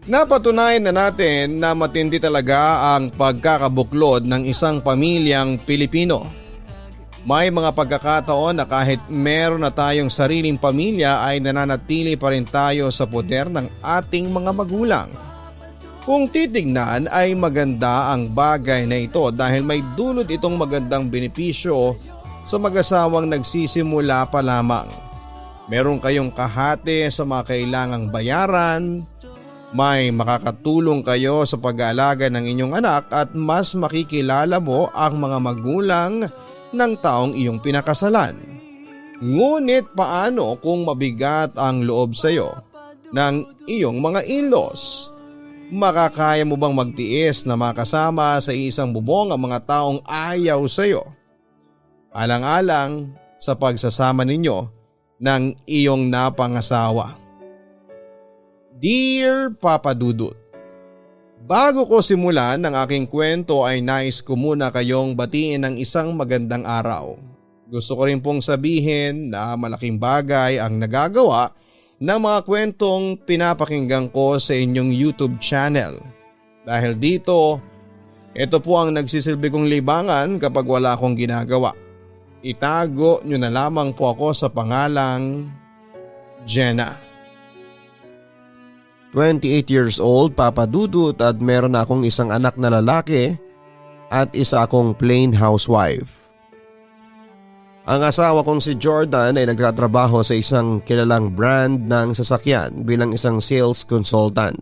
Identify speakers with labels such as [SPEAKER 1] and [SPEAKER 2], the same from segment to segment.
[SPEAKER 1] Napatunayan na natin na matindi talaga ang pagkakabuklod ng isang pamilyang Pilipino. May mga pagkakataon na kahit meron na tayong sariling pamilya ay nananatili pa rin tayo sa poder ng ating mga magulang. Kung titignan ay maganda ang bagay na ito dahil may dulot itong magandang benepisyo sa mag-asawang nagsisimula pa lamang. Meron kayong kahati sa mga kailangang bayaran, may makakatulong kayo sa pag-aalaga ng inyong anak at mas makikilala mo ang mga magulang ng taong iyong pinakasalan. Ngunit paano kung mabigat ang loob sa iyo ng iyong mga in-laws? Makakaya mo bang magtiis na makasama sa isang bubong ang mga taong ayaw sa iyo? Alang-alang sa pagsasama ninyo ng iyong napangasawa. Dear Papa Dudut, bago ko simulan ang aking kwento ay nais ko muna kayong batiin ng isang magandang araw. Gusto ko rin pong sabihin na malaking bagay ang nagagawa ng mga kwentong pinapakinggan ko sa inyong YouTube channel. Dahil dito, ito po ang nagsisilbi kong libangan kapag wala akong ginagawa. Itago nyo na lamang po ako sa pangalang Jenna.
[SPEAKER 2] 28 years old, Papa Dudut, at meron na akong isang anak na lalaki at isa akong plain housewife. Ang asawa kong si Jordan ay nagtatrabaho sa isang kilalang brand ng sasakyan bilang isang sales consultant.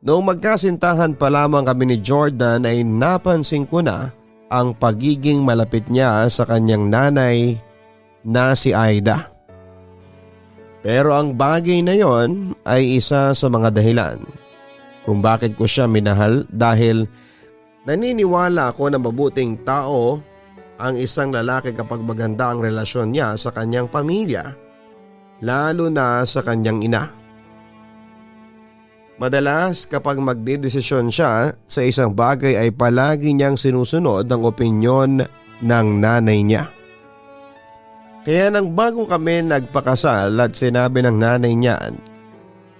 [SPEAKER 2] Noong magkasintahan pa lamang kami ni Jordan ay napansin ko na ang pagiging malapit niya sa kanyang nanay na si Aida. Pero ang bagay na yon ay isa sa mga dahilan kung bakit ko siya minahal dahil naniniwala ako na mabuting tao ang isang lalaki kapag maganda ang relasyon niya sa kanyang pamilya, lalo na sa kanyang ina. Madalas kapag magdedesisyon siya sa isang bagay ay palagi niyang sinusunod ang opinyon ng nanay niya. Kaya nang bago kami nagpakasal at sinabi ng nanay niya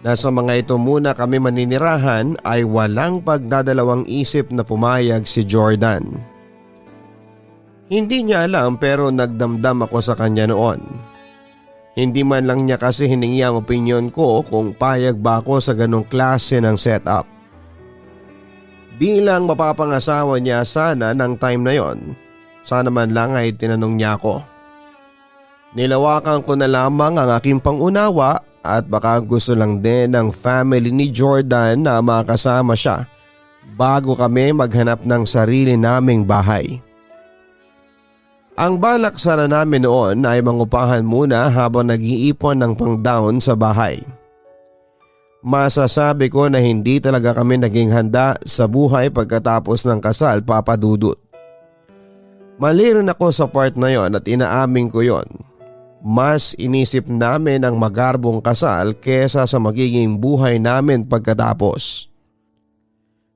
[SPEAKER 2] na sa mga ito muna kami maninirahan ay walang pagdadalawang isip na pumayag si Jordan. Hindi niya alam pero nagdamdam ako sa kanya noon. Hindi man lang niya kasi hiningi ang opinyon ko kung payag ba ako sa ganong klase ng setup. Bilang mapapangasawa niya sana ng time na yon, sana man lang ay tinanong niya ako. Nilawakan ko na lamang ang aking pangunawa at baka gusto lang din ng family ni Jordan na makasama siya bago kami maghanap ng sarili naming bahay. Ang balak sana namin noon ay mangupahan muna habang nag-iipon ng pang-down sa bahay. Masasabi ko na hindi talaga kami naging handa sa buhay pagkatapos ng kasal, Papa Dudut. Mali rin ako sa part na yon at inaamin ko yon. Mas inisip namin ang magarbong kasal kesa sa magiging buhay namin pagkatapos.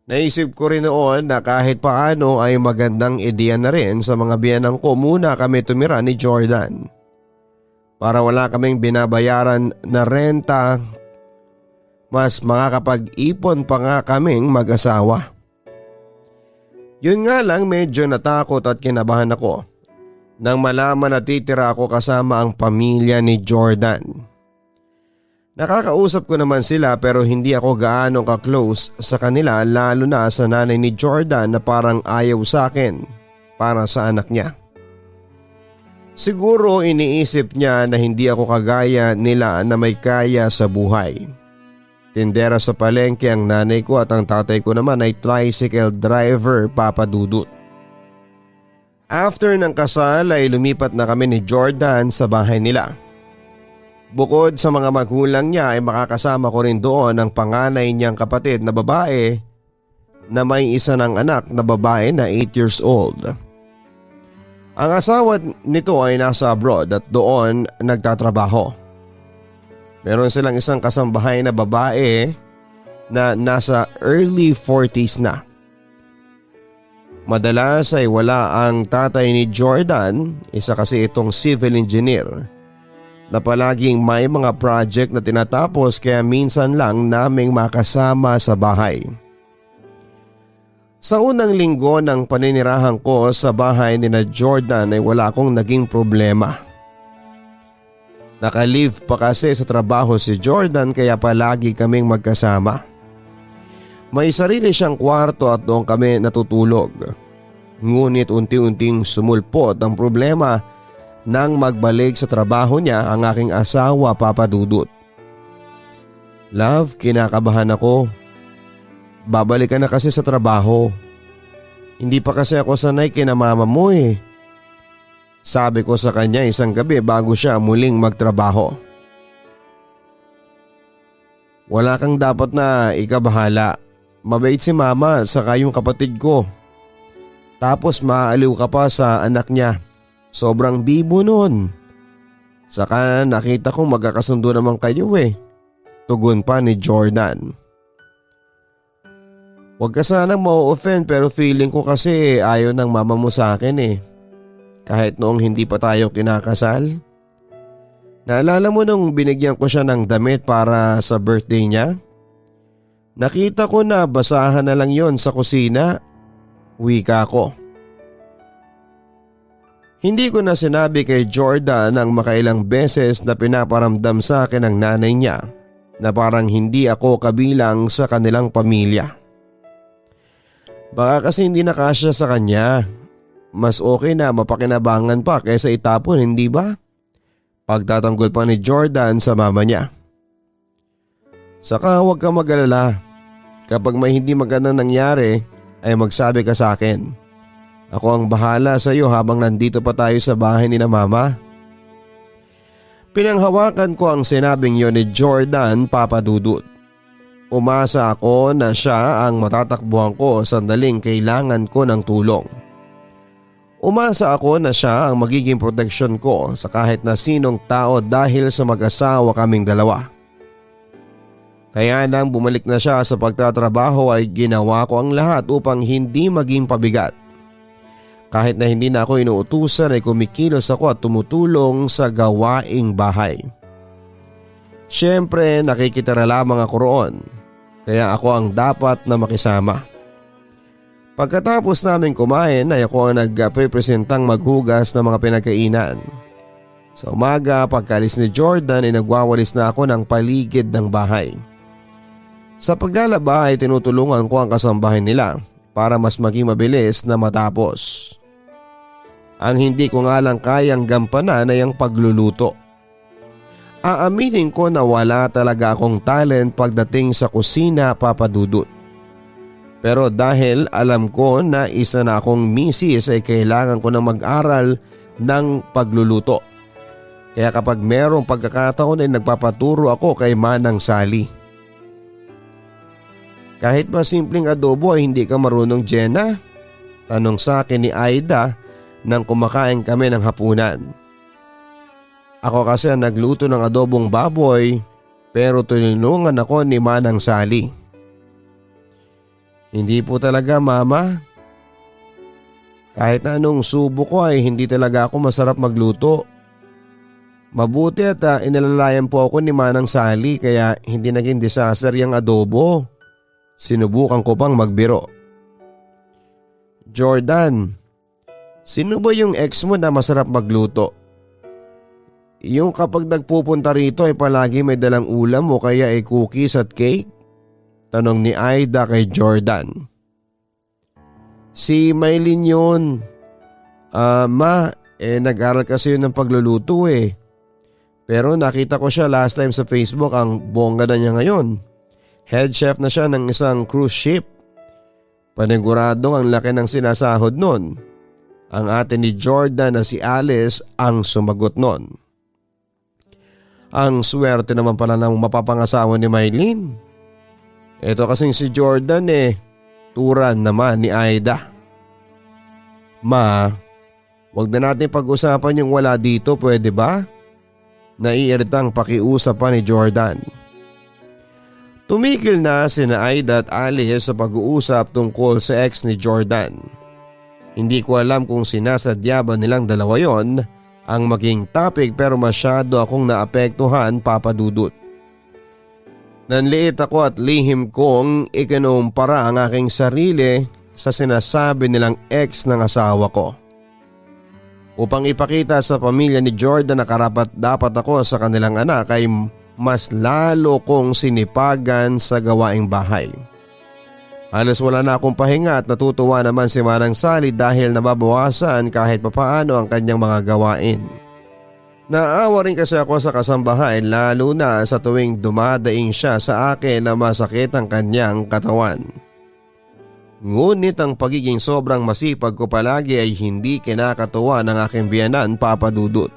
[SPEAKER 2] Naisip ko rin noon na kahit paano ay magandang ideya na rin sa mga biyanang ko muna kami tumira ni Jordan. Para wala kaming binabayaran na renta, mas makakapag-ipon pa nga kaming mag-asawa. Yun nga lang medyo natakot at kinabahan ako nang malaman na titira ako kasama ang pamilya ni Jordan. Nakakausap ko naman sila pero hindi ako gaano ka-close sa kanila, lalo na sa nanay ni Jordan na parang ayaw sa akin para sa anak niya. Siguro iniisip niya na hindi ako kagaya nila na may kaya sa buhay. Tindera sa palengke ang nanay ko at ang tatay ko naman ay tricycle driver, Papa Dudut. After ng kasal ay lumipat na kami ni Jordan sa bahay nila. Bukod sa mga magulang niya ay makakasama ko rin doon ang panganay niyang kapatid na babae na may isa ng anak na babae na 8 years old. Ang asawa nito ay nasa abroad at doon nagtatrabaho. Meron silang isang kasambahay na babae na nasa early 40s na. Madalas ay wala ang tatay ni Jordan, isa kasi itong civil engineer. na palaging may mga project na tinatapos kaya minsan lang naming makasama sa bahay. Sa unang linggo ng paninirahan ko sa bahay ni na Jordan ay wala akong naging problema. Naka-leave pa kasi sa trabaho si Jordan kaya palagi kaming magkasama. May sarili siyang kwarto at doon kami natutulog. Ngunit unti-unting sumulpot ang problema nang magbalik sa trabaho niya ang aking asawa, Papa Dudut. Love, kinakabahan ako. Babalik ka na kasi sa trabaho. Hindi pa kasi ako sanay kina mama mo eh. Sabi ko sa kanya isang gabi bago siya muling magtrabaho. Wala kang dapat na ikabahala. Mabait si mama saka yung kapatid ko. Tapos maaaliw ka pa sa anak niya. Sobrang bibo nun. Saka nakita kong magkakasundo naman kayo eh. Tugon pa ni Jordan. Huwag ka sanang ma-offend pero feeling ko kasi ayaw ng mama mo sa akin eh. Kahit noong hindi pa tayo kinakasal. Naalala mo nung binigyan ko siya ng damit para sa birthday niya? Nakita ko na basahan na lang yon sa kusina. Wika ko. Hindi ko na sinabi kay Jordan ang makailang beses na pinaparamdam sa akin ng nanay niya na parang hindi ako kabilang sa kanilang pamilya. Baka kasi hindi nakasya sa kanya. Mas okay na mapakinabangan pa kaysa itapon, hindi ba? Pagtatanggol pa ni Jordan sa mama niya. Saka huwag kang mag-alala. Kapag may hindi magandang nangyari ay magsabi ka sa akin. Ako ang bahala sa iyo habang nandito pa tayo sa bahay ni na mama. Pinanghawakan ko ang sinabing yon ni Jordan, Papa Dudut. Umasa ako na siya ang matatakbuhan ko sandaling kailangan ko ng tulong. Umasa ako na siya ang magiging proteksyon ko sa kahit na sinong tao dahil sa mag-asawa kaming dalawa. Kaya nang bumalik na siya sa pagtatrabaho ay ginawa ko ang lahat upang hindi maging pabigat. Kahit na hindi na ako inuutusan ay kumikilos ako at tumutulong sa gawaing bahay. Siyempre nakikitira lamang ako roon, kaya ako ang dapat na makisama. Pagkatapos namin kumain ay ako ang nagprepresentang maghugas ng mga pinagkainan. Sa umaga pagkalis ni Jordan ay nagwawalis na ako ng paligid ng bahay. Sa paglalaba ay tinutulungan ko ang kasambahay nila para mas maging mabilis na matapos. Ang hindi ko nga lang kayang gampanan ay ang pagluluto. Aaminin ko na wala talaga akong talent pagdating sa kusina, Papa Dudut. Pero dahil alam ko na isa na akong misis ay kailangan ko na mag-aral ng pagluluto. Kaya kapag merong pagkakataon ay nagpapaturo ako kay Manang Sally. Kahit ba simpleng adobo ay hindi ka marunong, Jenna? Tanong sa akin ni Aida nang kumakain kami ng hapunan. Ako kasi ang nagluto ng adobong baboy pero tinulungan ako ni Manang Sally. Hindi po talaga, Mama. Kahit na anong subo ko ay hindi talaga ako masarap magluto. Mabuti at inalalayan po ako ni Manang Sally kaya hindi naging disaster yung adobo. Sinubukan ko pang magbiro. Jordan, sino ba yung ex mo na masarap magluto? Yung kapag nagpupunta rito ay palagi may dalang ulam o kaya ay cookies at cake? Tanong ni Aida kay Jordan. Si Maylin yun. Nag-aral kasi yun ng pagluluto eh. Pero nakita ko siya last time sa Facebook, ang bongga na niya ngayon. Head chef na siya ng isang cruise ship. Paniguradong ang laki ng sinasahod nun. Ang ate ni Jordan na si Alice ang sumagot nun. Ang swerte naman pala ng mapapangasawa ni Maylin. Ito kasing si Jordan turan naman ni Aida. Ma, wag na natin pag-usapan yung wala dito, pwede ba? Naiiritang pakiusap pa ni Jordan. Tumigil na sina Aida at Alice sa pag-uusap tungkol sa ex ni Jordan. Hindi ko alam kung sinasadya ba nilang dalawa yon ang maging topic pero masyado akong naapektuhan, Papa Dudut. Nanliit ako at lihim kong ikinumpara ang aking sarili sa sinasabi nilang ex ng asawa ko. Upang ipakita sa pamilya ni Jordan na karapat dapat ako sa kanilang anak ay mas lalo kong sinipagan sa gawaing bahay. Halos wala na akong pahinga at natutuwa naman si Manang Sally dahil nababawasan kahit papaano ang kanyang mga gawain. Naawa rin kasi ako sa kasambahay lalo na sa tuwing dumadaing siya sa akin na masakit ang kanyang katawan. Ngunit ang pagiging sobrang masipag ko palagi ay hindi kinakatuwa ng aking biyanan, Papa Dudut.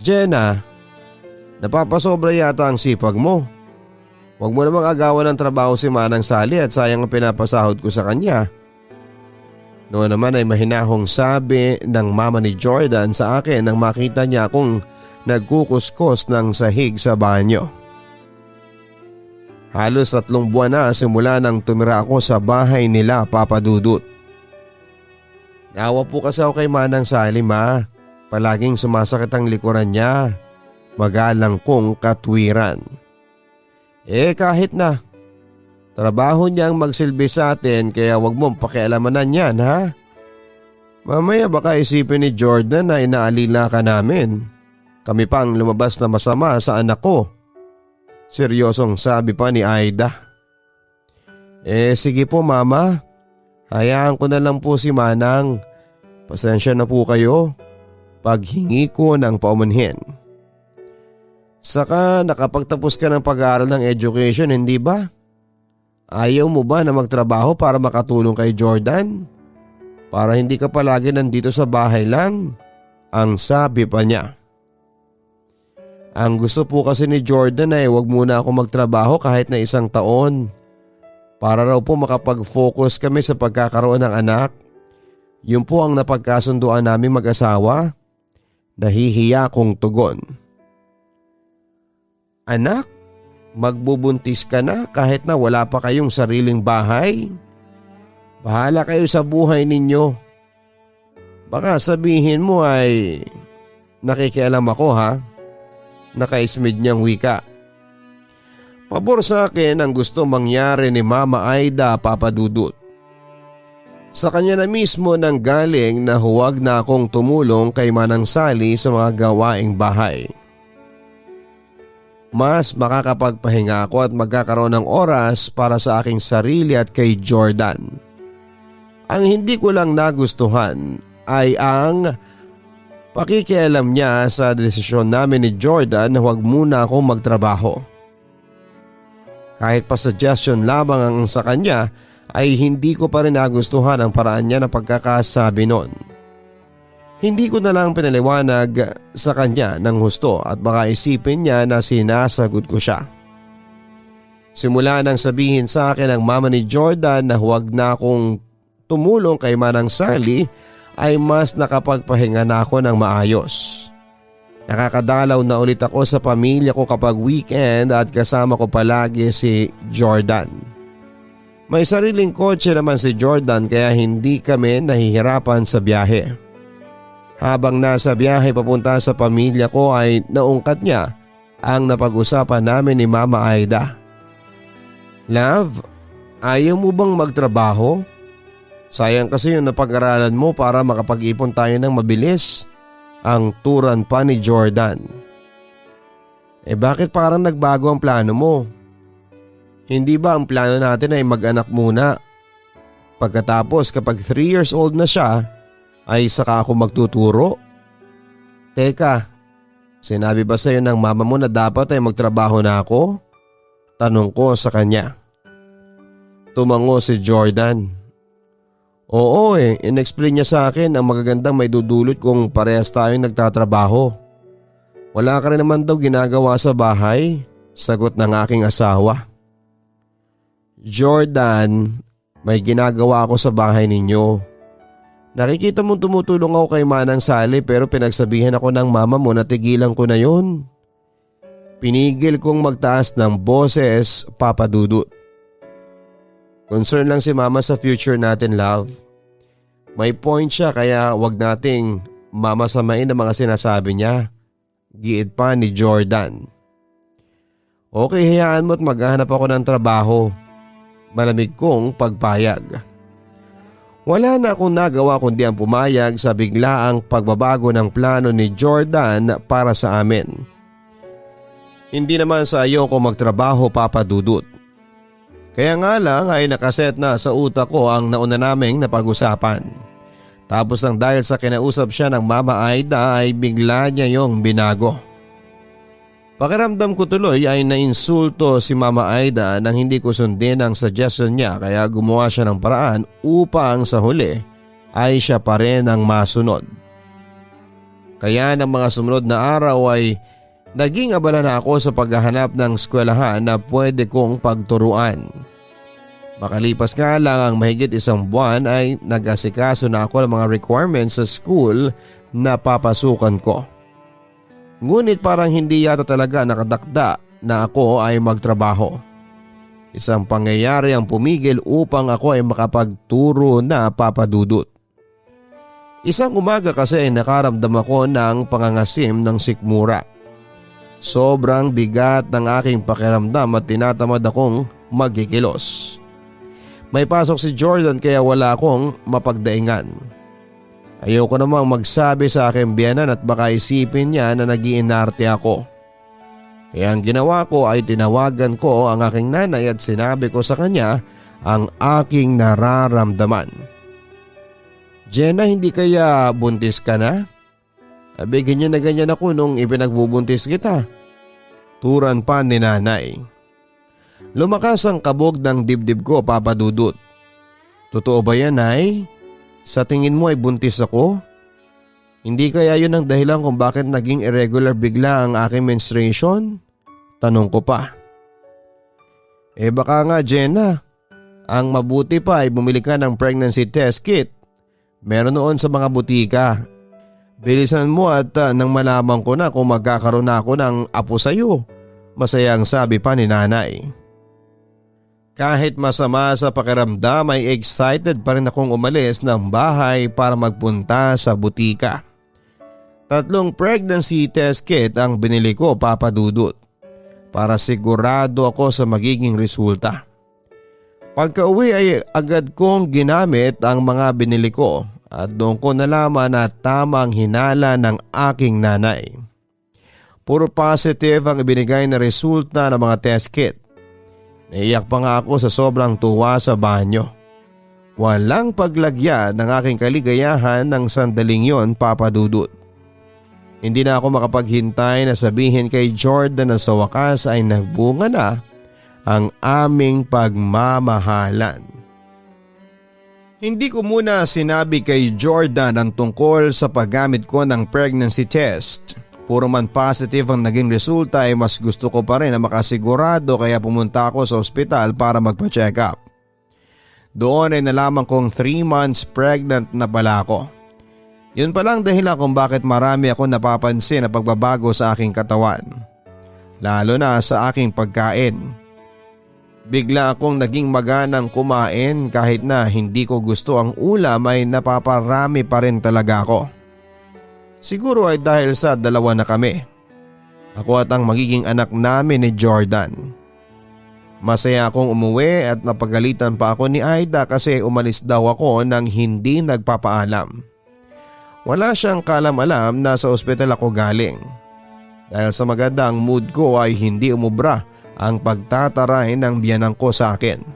[SPEAKER 2] Jenna, napapasobra yata ang sipag mo. Huwag mo namang agawan ng trabaho si Manang Sally at sayang ang pinapasahod ko sa kanya. Noon naman ay mahinahong sabi ng mama ni Jordan sa akin nang makita niya akong nagkukuskos ng sahig sa banyo. Halos 3 buwan na simula nang tumira ako sa bahay nila, Papa Dudut. Naawa po kasi ako kay Manang Sally, ma. Palaging sumasakit ang likuran niya. Magalang kong katwiran. Kahit na. Trabaho niyang magsilbi sa atin kaya wag mong pakialamanan yan, ha? Mamaya baka isipin ni Jordan na inaalila ka namin. Kami pang lumabas na masama sa anak ko. Seryosong sabi pa ni Aida. Sige po, mama. Hayaan ko na lang po si Manang. Pasensya na po kayo. Paghingi ko ng paumanhin. Saka nakapagtapos ka ng pag-aaral ng education, hindi ba? Ayaw mo ba na magtrabaho para makatulong kay Jordan? Para hindi ka palagi nandito sa bahay lang? Ang sabi pa niya. Ang gusto po kasi ni Jordan ay wag muna ako magtrabaho kahit na 1 taon. Para raw po makapag-focus kami sa pagkakaroon ng anak. Yun po ang napagkasunduan namin mag-asawa. Nahihiya kong tugon. Anak? Magbubuntis ka na kahit na wala pa kayong sariling bahay? Bahala kayo sa buhay ninyo. Baka sabihin mo ay nakikialam ako, ha? Nakaismid niyang wika. Pabor sa akin ang gusto mangyari ni Mama Aida, Papa Dudut. Sa kanya na mismo nang galing na huwag na akong tumulong kay Manang Sally sa mga gawaing bahay. Mas makakapagpahinga ako at magkakaroon ng oras para sa aking sarili at kay Jordan. Ang hindi ko lang nagustuhan ay ang pakikialam niya sa desisyon namin ni Jordan na huwag muna akong magtrabaho. Kahit pa suggestion lamang ang sa kanya ay hindi ko pa rin nagustuhan ang paraan niya na pagkakasabi noon. Hindi ko na lang pinaliwanag sa kanya ng husto at baka isipin niya na sinasagot ko siya. Simula nang sabihin sa akin ng mama ni Jordan na huwag na akong tumulong kay Manang Sally ay mas nakapagpahinga na ako ng maayos. Nakakadalaw na ulit ako sa pamilya ko kapag weekend at kasama ko palagi si Jordan. May sariling kotse naman si Jordan kaya hindi kami nahihirapan sa biyahe. Habang nasa biyahe papunta sa pamilya ko ay naungkat niya ang napag-usapan namin ni Mama Aida. Love, ayaw mo bang magtrabaho? Sayang kasi yung napag-aralan mo para makapag-ipon tayo ng mabilis. Ang turan pa ni Jordan. Bakit parang nagbago ang plano mo? Hindi ba ang plano natin ay mag-anak muna? Pagkatapos kapag 3 years old na siya, ay saka ako magtuturo? Teka, sinabi ba sa'yo ng mama mo na dapat ay magtrabaho na ako? Tanong ko sa kanya. Tumango si Jordan. Oo in-explain niya sa akin ang magagandang may dudulot kung parehas tayong nagtatrabaho. Wala ka rin naman daw ginagawa sa bahay, sagot ng aking asawa. Jordan, may ginagawa ako sa bahay ninyo. Nakikita mong tumutulong ako kay Manang Sally pero pinagsabihan ako ng mama mo na tigilan ko na yun. Pinigil kong magtaas ng boses, Papa Dudut. Concern lang si mama sa future natin, love. May point siya kaya wag nating mamasamain ang mga sinasabi niya. Giit pa ni Jordan. Okay, hayaan mo at maghahanap ako ng trabaho. Malamig kong pagpayag. Wala na akong nagawa kundi ang pumayag sa biglaang pagbabago ng plano ni Jordan para sa amin. Hindi naman sa ayaw ko magtrabaho, Papa Dudut. Kaya nga lang ay nakaset na sa utak ko ang nauna naming napag-usapan. Tapos nang dahil sa kinausap siya ng Mama Aida ay bigla niya yung binago. Pakiramdam ko tuloy ay nainsulto si Mama Aida nang hindi ko sundin ang suggestion niya, kaya gumawa siya ng paraan upang sa huli ay siya pa rin ang masunod. Kaya ng mga sumunod na araw ay naging abala na ako sa paghahanap ng eskwelahan na pwede kong pagturuan. Makalipas nga lang ang mahigit isang buwan ay nag-asikaso na ako ng mga requirements sa school na papasukan ko. Ngunit parang hindi yata talaga nakadakda na ako ay magtrabaho. Isang pangyayari ang pumigil upang ako ay makapagturo na, Papa Dudut. Isang umaga kasi ay nakaramdam ako ng pangangasim ng sikmura. Sobrang bigat ng aking pakiramdam at tinatamad akong magkikilos. May pasok si Jordan kaya wala akong mapagdaingan. Ayoko namang magsabi sa aking biyanan at baka isipin niya na nag-iinarte ako. Kaya ang ginawa ko ay tinawagan ko ang aking nanay at sinabi ko sa kanya ang aking nararamdaman. Jenna, hindi kaya buntis ka na? Ganyan na ganyan ako nung ipinagbubuntis kita. Turan pa ni nanay. Lumakas ang kabog ng dibdib ko, Papa Dudut. Totoo ba yan, Nay? Sa tingin mo ay buntis ako? Hindi kaya yun ang dahilan kung bakit naging irregular bigla ang aking menstruation? Tanong ko pa. Baka nga, Jenna. Ang mabuti pa ay bumili ka ng pregnancy test kit. Meron noon sa mga butika. Bilisan mo at nang malaman ko na kung magkakaroon na ako ng apo sa'yo. Masayang sabi pa ni nanay. Kahit masama sa pakiramdam ay excited pa rin akong umalis ng bahay para magpunta sa butika. 3 pregnancy test kit ang binili ko, Papa Dudut, para sigurado ako sa magiging resulta. Pagka-uwi ay agad kong ginamit ang mga binili ko at doon ko nalaman na tama ang hinala ng aking nanay. Puro positive ang ibinigay na resulta ng mga test kit. Naiyak pa nga ako sa sobrang tuwa sa banyo. Walang paglagyan ng aking kaligayahan ng sandaling yon, Papa Dudut. Hindi na ako makapaghintay na sabihin kay Jordan na sa wakas ay nagbunga na ang aming pagmamahalan. Hindi ko muna sinabi kay Jordan ang tungkol sa paggamit ko ng pregnancy test. Puro man positive ang naging resulta ay mas gusto ko pa rin na makasigurado kaya pumunta ako sa ospital para magpa-check up. Doon ay nalaman kong 3 months pregnant na pala ako. Yun palang dahilan kung bakit marami ako napapansin na pagbabago sa aking katawan. Lalo na sa aking pagkain. Bigla akong naging maganang kumain kahit na hindi ko gusto ang ulam ay napaparami pa rin talaga ako. Siguro ay dahil sa 2 na kami. Ako at ang magiging anak namin ni Jordan. Masaya akong umuwi at napagalitan pa ako ni Aida kasi umalis daw ako nang hindi nagpapaalam. Wala siyang kalam-alam na sa ospital ako galing. Dahil sa magandang mood ko ay hindi umubra ang pagtataray ng biyanang ko sa akin.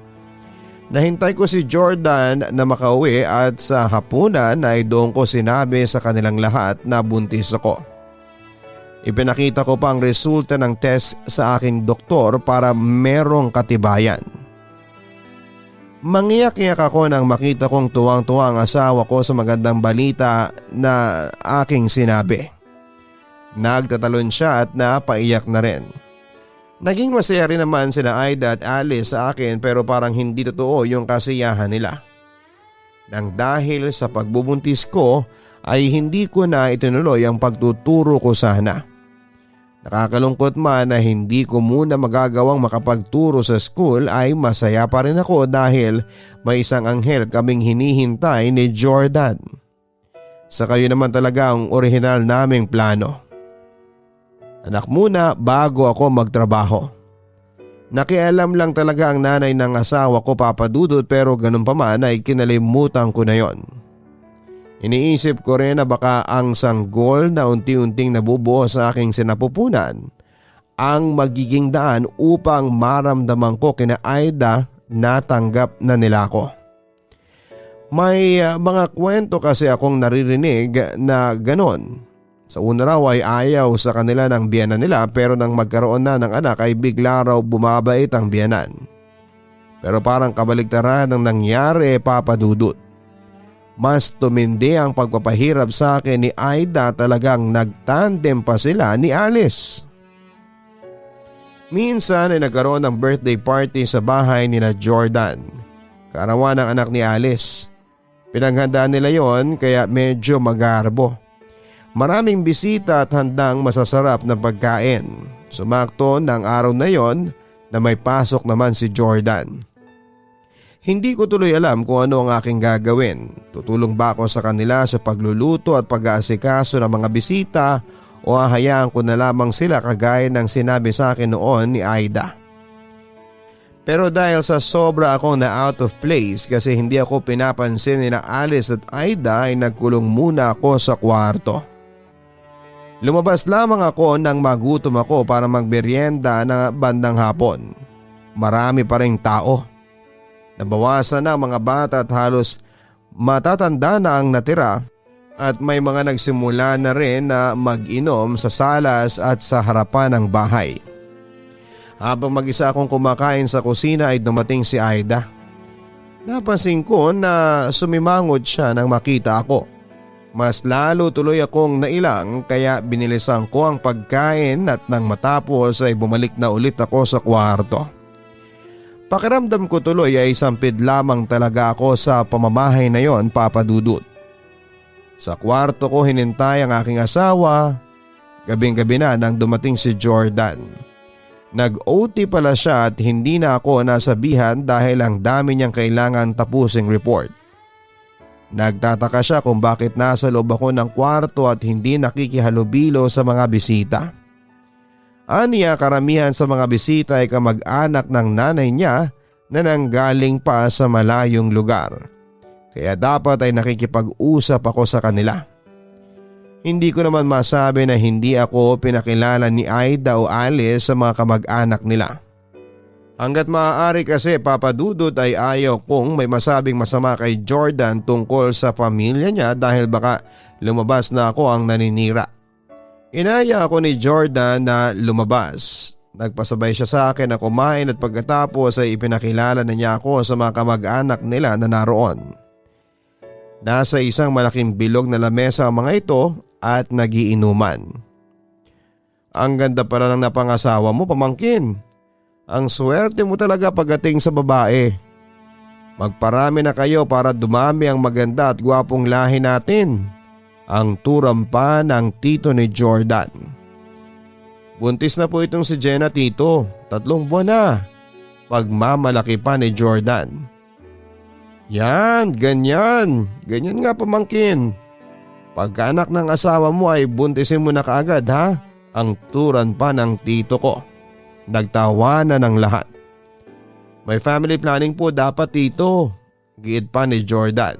[SPEAKER 2] Nahintay ko si Jordan na makauwi at sa hapunan ay doon ko sinabi sa kanilang lahat na buntis ako. Ipinakita ko pa ang resulta ng test sa aking doktor para merong katibayan. Mangiyak-iyak ako nang makita kong tuwang-tuwa ang asawa ko sa magandang balita na aking sinabi. Nagtatalon siya at napaiyak na rin. Naging masaya rin naman sina Aida at Alice sa akin pero parang hindi totoo yung kasiyahan nila. Nang dahil sa pagbubuntis ko ay hindi ko na itinuloy ang pagtuturo ko sana. Nakakalungkot man na hindi ko muna magagawang makapagturo sa school ay masaya pa rin ako dahil may isang anghel kaming hinihintay ni Jordan. Sa kayo naman talaga ang orihinal naming plano. Anak muna bago ako magtrabaho. Nakialam lang talaga ang nanay ng asawa ko Papa Dudut pero ganun pa man ay kinalimutan ko na yon. Iniisip ko rin na baka ang sanggol na unti-unting nabubuo sa aking sinapupunan ang magiging daan upang maramdaman ko kina Aida na tanggap na nila ako. May mga kwento kasi akong naririnig na ganon. Sa una raw ay ayaw sa kanila ng biyenan nila pero nang magkaroon na ng anak ay bigla raw bumabait ang biyenan. Pero parang kabaligtaran ang nangyari Papa Dudut. Mas tumindi ang pagpapahirap sa akin ni Aida, talagang nagtandem pa sila ni Alice. Minsan ay nagkaroon ng birthday party sa bahay ni na Jordan, kaarawan ng anak ni Alice. Pinaghandaan nila yon kaya medyo magarbo. Maraming bisita at handang masasarap na pagkain. Sumakto ng araw na yon na may pasok naman si Jordan. Hindi ko tuloy alam kung ano ang aking gagawin. Tutulong ba ako sa kanila sa pagluluto at pag-aasikaso ng mga bisita o hahayaan ko na lamang sila kagaya ng sinabi sa akin noon ni Aida. Pero dahil sa sobra akong na out of place kasi hindi ako pinapansin ni na Alice at Aida ay nagkulong muna ako sa kwarto. Lumabas lamang ako nang magutom ako para magmerienda na bandang hapon. Marami pa ring tao. Nabawasan na ang mga bata at halos matatanda na ang natira at may mga nagsimula na rin na mag-inom sa salas at sa harapan ng bahay. Habang mag-isa akong kumakain sa kusina ay dumating si Aida. Napansin ko na sumimangot siya nang makita ako. Mas lalo tuloy akong nailang kaya binilisan ko ang pagkain at nang matapos ay bumalik na ulit ako sa kwarto. Pakiramdam ko tuloy ay sampid lamang talaga ako sa pamamahay na yon Papa Dudut. Sa kwarto ko hinintay ang aking asawa. Gabing-gabi na nang dumating si Jordan. Nag-OT pala siya at hindi na ako nasabihan dahil ang dami niyang kailangan tapusing report. Nagtataka siya kung bakit nasa loob ako ng kwarto at hindi nakikihalubilo sa mga bisita. Aniya karamihan sa mga bisita ay kamag-anak ng nanay niya na nanggaling pa sa malayong lugar. Kaya dapat ay nakikipag-usap ako sa kanila. Hindi ko naman masabi na hindi ako pinakilala ni Aida o Alice sa mga kamag-anak nila. Hanggat maaari kasi Papa Dudut ay ayaw kong may masabing masama kay Jordan tungkol sa pamilya niya dahil baka lumabas na ako ang naninira. Inaya ako ni Jordan na lumabas. Nagpasabay siya sa akin na kumain at pagkatapos ay ipinakilala na niya ako sa mga kamag-anak nila na naroon. Nasa isang malaking bilog na lamesa ang mga ito at nagiinuman. Ang ganda pala ng napangasawa mo, pamangkin. Ang swerte mo talaga pagdating sa babae. Magparami na kayo para dumami ang maganda at gwapong lahi natin. Ang turampa ng tito ni Jordan. Buntis na po itong si Jenna, tito. 3 buwan na. Pagmamalaki pa ni Jordan. Yan, ganyan. Ganyan nga pamangkin. Pagkaanak ng asawa mo ay buntisin mo na kaagad ha. Ang turan pa ng tito ko. Nagtawanan ng lahat. May family planning po dapat tito. Giit pa ni Jordan.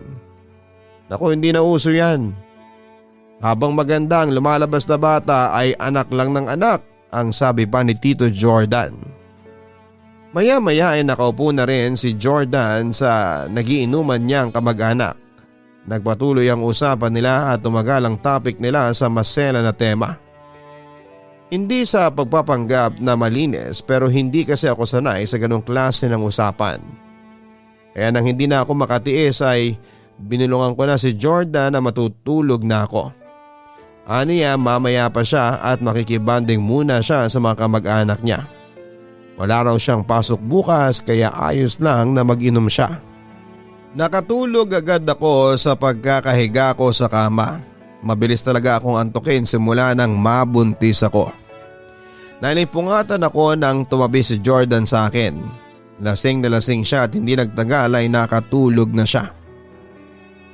[SPEAKER 2] Naku, hindi na uso yan. Habang maganda ang lumalabas na bata ay anak lang ng anak, ang sabi pa ni Tito Jordan. Maya-maya ay nakaupo na rin si Jordan sa nagiinuman niyang kamag-anak. Nagpatuloy ang usapan nila at tumagal ang topic nila sa masela na tema. Hindi sa pagpapanggap na malinis pero hindi kasi ako sanay sa ganong klase ng usapan. Kaya nang hindi na ako makatiis ay binulungan ko na si Jordan na matutulog na ako. Aniya mamaya pa siya at makikibanding muna siya sa mga kamag-anak niya. Wala raw siyang pasok bukas kaya ayos lang na mag-inom siya. Nakatulog agad ako sa pagkakahiga ko sa kama. Mabilis talaga akong antukin simula nang mabuntis ako. Nalipungatan ako nang tumabi si Jordan sa akin. Lasing na lasing siya at hindi nagtagal ay nakatulog na siya.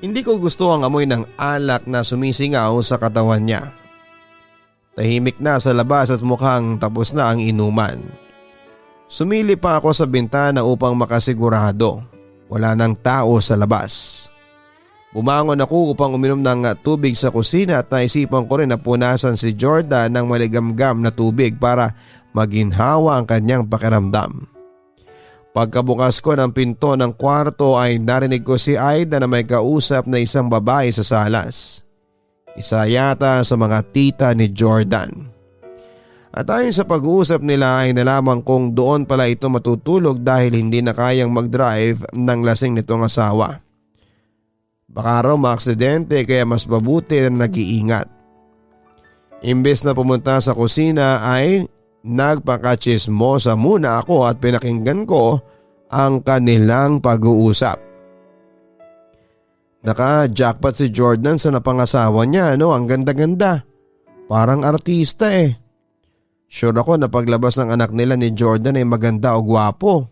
[SPEAKER 2] Hindi ko gusto ang amoy ng alak na sumisingaw sa katawan niya. Tahimik na sa labas at mukhang tapos na ang inuman. Sumili pa ako sa bintana upang makasigurado wala nang tao sa labas. Bumangon ako upang uminom ng tubig sa kusina at naisipan ko rin na punasan si Jordan ng maligamgam na tubig para maginhawa ang kanyang pakiramdam. Pagkabukas ko ng pinto ng kwarto ay narinig ko si Aida na may kausap na isang babae sa salas. Isa yata sa mga tita ni Jordan. At ayon sa pag-uusap nila ay nalaman kong doon pala ito matutulog dahil hindi na kayang mag-drive ng lasing nitong asawa. Baka raw maaksidente kaya mas mabuti na nag-iingat. Imbes na pumunta sa kusina ay nagpakachismosa muna ako at pinakinggan ko ang kanilang pag-uusap. Naka-jackpot si Jordan sa napangasawa niya, no? Ang ganda-ganda. Parang artista eh. Sure ako na paglabas ng anak nila ni Jordan ay maganda o gwapo.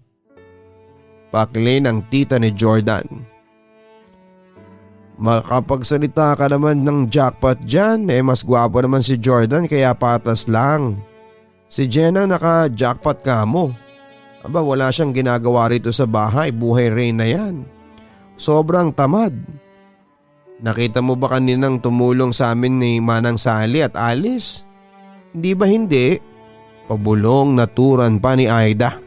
[SPEAKER 2] Pakli ng tita ni Jordan. Makapagsalita ka naman ng jackpot dyan, mas gwapo naman si Jordan kaya patas lang. Si Jenna naka-jackpot ka mo. Aba, wala siyang ginagawa rito sa bahay, buhay reyna yan. Sobrang tamad. Nakita mo ba kaninang tumulong sa amin ni Manang Sally at Alice? Hindi ba hindi? Pabulong naturan pa ni Aida.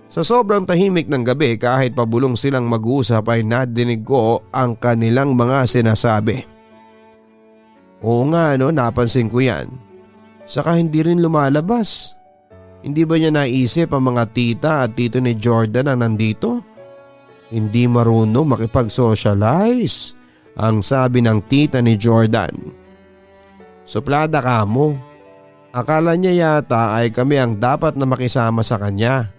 [SPEAKER 2] Sa sobrang tahimik ng gabi kahit pabulong silang mag-uusap ay nadinig ko ang kanilang mga sinasabi. Oo nga napansin ko yan. Saka hindi rin lumalabas. Hindi ba niya naisip ang mga tita at tito ni Jordan ang nandito? Hindi marunong makipag-socialize, ang sabi ng tita ni Jordan. Suplada ka mo. Akala niya yata ay kami ang dapat na makisama sa kanya.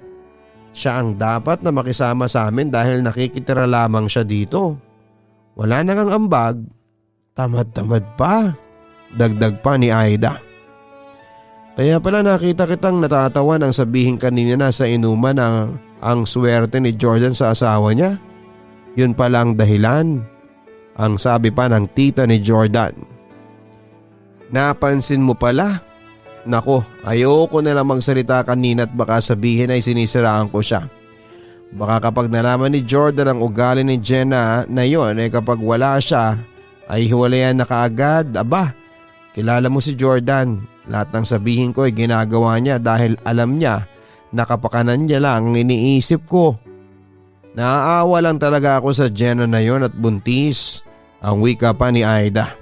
[SPEAKER 2] Siya ang dapat na makisama sa amin dahil nakikitira lamang siya dito. Wala na kang ambag. Tamad-tamad pa. Dagdag pa ni Aida. Kaya pala nakita kitang natatawa nang sabihin kanina na sa inuman ang swerte ni Jordan sa asawa niya. Yun pala ang dahilan. Ang sabi pa ng tita ni Jordan. Napansin mo pala? Nako, ayoko na lang magsalita kanina at baka sabihin ay sinisiraan ko siya. Baka kapag nalaman ni Jordan ang ugali ni Jenna na yon kapag wala siya ay hiwalayan na kaagad. Aba, kilala mo si Jordan. Lahat ng sabihin ko ay ginagawa niya dahil alam niya na kapakanan niya lang ang iniisip ko. Naaawa lang talaga ako sa Jenna na yon at buntis. Ang wika pa ni Aida.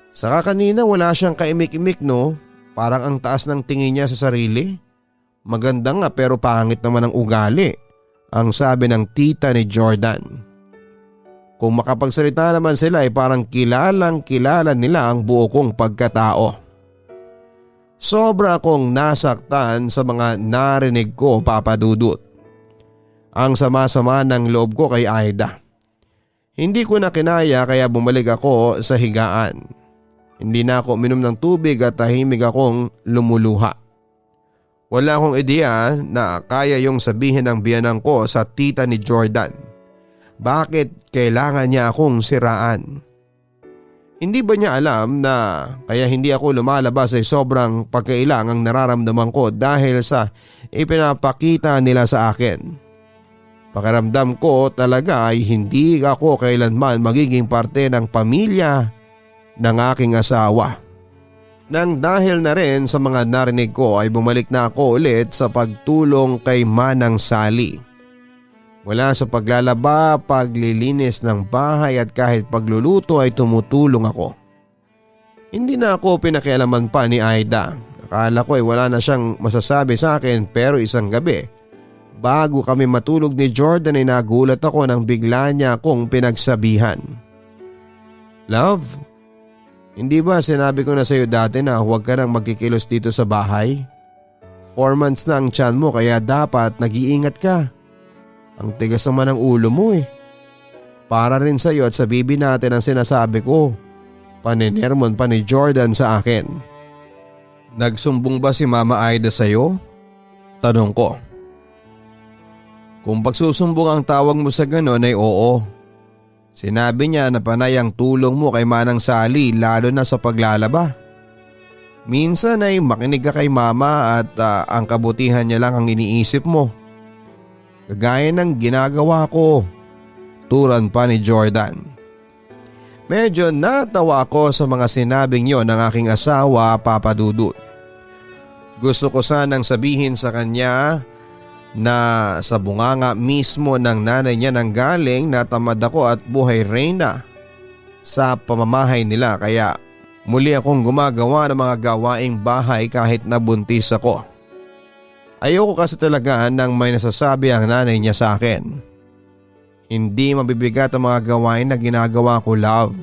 [SPEAKER 2] Saka kanina wala siyang kaimik-imik no? Parang ang taas ng tingin niya sa sarili. Maganda nga pero pangit naman ang ugali, ang sabi ng tita ni Jordan. Kung makapagsalita naman sila ay parang kilalang kilala nila ang buo kong pagkatao. Sobra akong nasaktan sa mga narinig ko, Papa Dudut. Ang sama-sama ng loob ko kay Aida. Hindi ko na kinaya kaya bumalik ako sa higaan. Hindi na ako uminom ng tubig at tahimik akong lumuluha. Wala akong ideya na kaya yung sabihin ng biyanang ko sa tita ni Jordan. Bakit kailangan niya akong siraan? Hindi ba niya alam na kaya hindi ako lumalabas ay sobrang pagkailang ang nararamdaman ko dahil sa ipinapakita nila sa akin? Pakiramdam ko talaga ay hindi ako kailanman magiging parte ng pamilya ng aking asawa. Nang dahil na rin sa mga narinig ko ay bumalik na ako ulit sa pagtulong kay Manang Sally. Wala sa paglalaba, paglilinis ng bahay at kahit pagluluto ay tumutulong ako. Hindi na ako pinakialaman pa ni Aida. Akala ko ay wala na siyang masasabi sa akin pero isang gabi, bago kami matulog ni Jordan ay nagulat ako nang bigla niya akong pinagsabihan. Love, hindi ba sinabi ko na sa iyo dati na huwag ka nang magkikilos dito sa bahay? 4 months na ang tiyan mo kaya dapat nag-iingat ka. Ang tigas naman ng ulo mo eh. Para rin sa iyo at sa bibi natin ang sinasabi ko. Paninermon pa ni Jordan sa akin. Nagsumbong ba si Mama Aida sa iyo? Tanong ko. Kung pagsusumbong ang tawag mo sa ganon ay oo. Sinabi niya na panay ang tulong mo kay Manang Sally lalo na sa paglalaba. Minsan ay makinig ka kay mama at ang kabutihan niya lang ang iniisip mo. Kagaya ng ginagawa ko, turan pa ni Jordan. Medyo natawa ako sa mga sinabing yon ng aking asawa, Papa Dudut. Gusto ko sanang sabihin sa kanya na sa bunganga mismo ng nanay niya nanggaling na tamad ako at buhay reyna sa pamamahay nila, kaya muli akong gumagawa ng mga gawaing bahay kahit nabuntis ako. Ayoko kasi talaga nang may nasasabi ang nanay niya sa akin. Hindi mabibigat ang mga gawain na ginagawa ko, love.